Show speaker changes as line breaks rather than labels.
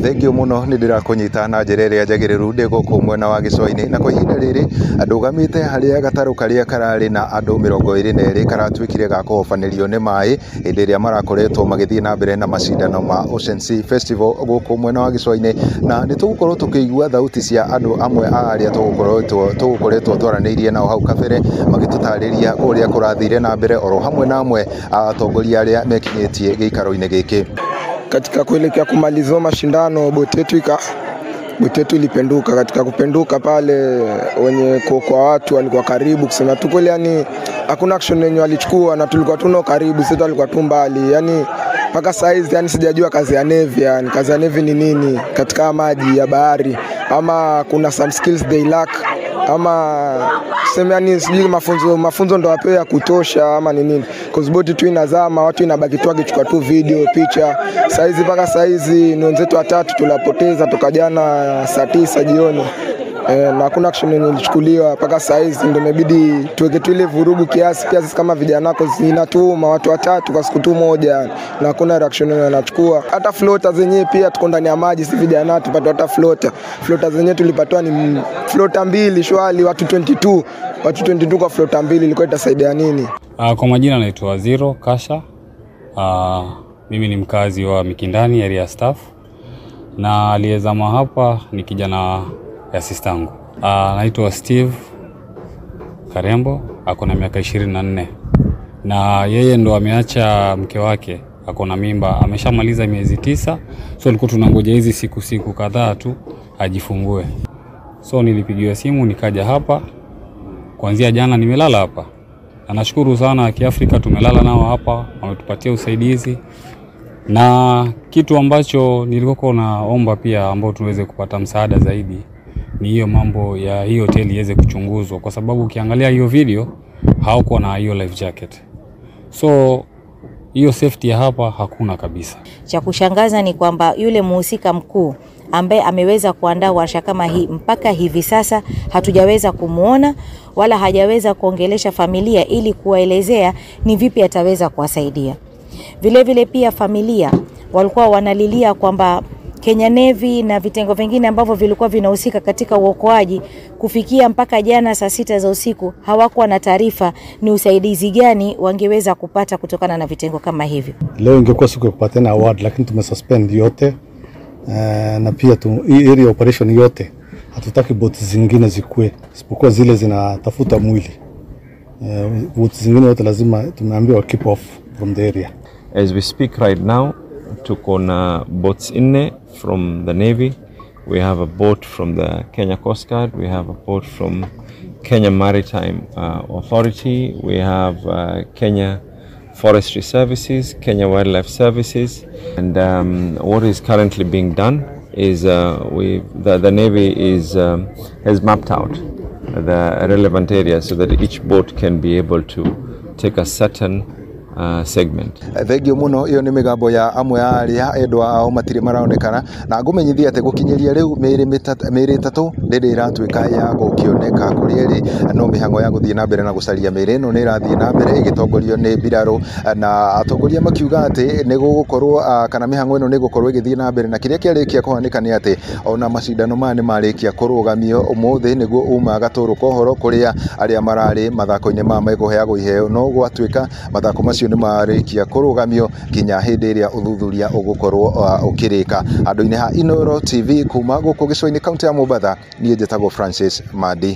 Thengio muno ni ndirakunyita na njira iria njagiriru ndi guku mwena wa Gicua-ini na kwa ihinda riri ndugamite haria gataru karia karari na andu 22 karatwikire ga kuhofanirio ni mai hindi iria marakoretwo magithii na mbere na macindano ma Ocean Sea Festival guku mwena wa Gicua-ini na nitugukorwo tukigua thauti cia andu amwe aria tugukoretwo twaraniirie nao hau kabere magitutariria uria kurathire na mbere oro hamwe na amwe atongoria aria mekinyitie giikaro-ini giki.
Katika kuelekea kumalizwa mashindano boti yetu ilipenduka. Katika kupenduka pale wenye kwa watu walikuwa karibu kusema tu kweli, yani hakuna action yenye walichukua na tulikuwa tuno karibu, sisi tulikuwa tu mbali. Yani mpaka size yani sijajua kazi ya Navy, yani kazi ya Navy ni nini katika maji ya bahari, ama kuna some skills they lack, ama sema yani sijui mafunzo ndo wapewe ya kutosha ama ni nini, cause boti tu inazama, watu inabaki tu akichukua tu video picha. Saizi mpaka saizi ni wenzetu watatu tulapoteza toka jana saa 9 jioni, na hakuna action yenye ilichukuliwa mpaka saizi. Ndio imebidi tuweke tu ile vurugu kiasi kama vijana wako zinatuma watu watatu kwa siku tu moja na hakuna reaction yenye wanachukua. Hata floater zenyewe pia tuko ndani ya maji, si vijana tupata hata floater zenyewe tulipatwa ni floater 2 shwali watu 22 kwa floater 2 ilikuwa itasaidia nini?
Kwa majina naitwa Zero Kasha. Mimi ni mkazi wa Mikindani area staff, na aliyezama hapa ni kijana ya sistangu. Naitwa Steve Karembo, ako na miaka 24 na yeye ndo ameacha mke wake, ako na mimba, ameshamaliza miezi 9. So nilikuwa tunangoja hizi siku kadhaa tu ajifungue. So nilipigiwa simu nikaja hapa. Kuanzia jana nimelala hapa. Na nashukuru sana Kiafrika tumelala nao hapa, wametupatia usaidizi. Na kitu ambacho nilikuwa naomba pia ambao tuweze kupata msaada zaidi ni hiyo mambo ya hiyo hoteli iweze kuchunguzwa, kwa sababu ukiangalia hiyo video hauko na hiyo life jacket. So hiyo safety ya hapa hakuna kabisa.
Cha kushangaza ni kwamba yule muhusika mkuu ambaye ameweza kuandaa warsha kama hii mpaka hivi sasa hatujaweza kumuona wala hajaweza kuongelesha familia ili kuwaelezea ni vipi ataweza kuwasaidia. Vile vile pia familia walikuwa wanalilia kwamba Kenya Navy na vitengo vingine ambavyo vilikuwa vinahusika katika uokoaji kufikia mpaka jana saa 6 za usiku hawakuwa na taarifa ni usaidizi gani wangeweza kupata kutokana na vitengo kama hivyo.
Leo ingekuwa siku ya kupata award, lakini tumesuspend yote. Na pia area operation yote hatutaki boti zingine zikue isipokuwa zile zinatafuta mwili. Boti zingine yote lazima tumeambiwa keep off from the area.
As we speak right now, tuko na boats inne from the Navy. We have a boat from the Kenya Coast Guard. We have a boat from Kenya Maritime Authority. We have Kenya Forestry Services, Kenya Wildlife Services. And what is currently being done is the Navy has mapped out the relevant areas so that each boat can be able to take a certain segment.
Thengio muno iyo ni migambo ya amwe aria endwa ao matire maraonekana na ngumenyithia ate gukinyeria riu meri tatu ndiri iratwika ya gukioneka kuri eri no mihango ya guthie na mbere na gucaria meri no ni irathie na mbere igitongorio ni Biraro na atongoria makiuga ati ni gugukorwo kana mihango ino ni gukorwo igithie na mbere na kiria kiarikia kuhanika ni ati ona macindano mane marikia kurugamio umuthi niguo uma gaturu kohoro kuria aria marari mathako-ini ma meguheagwo iheo no gwatwika mathako macio ni marikia kurugamio kinya hindi iria uthuthuria ugukorwo ukirika. Andu-ini ha Inooro TV kuma guku Gicua-ini kaunti ya Mombatha, nie njitagwo Francis Madi.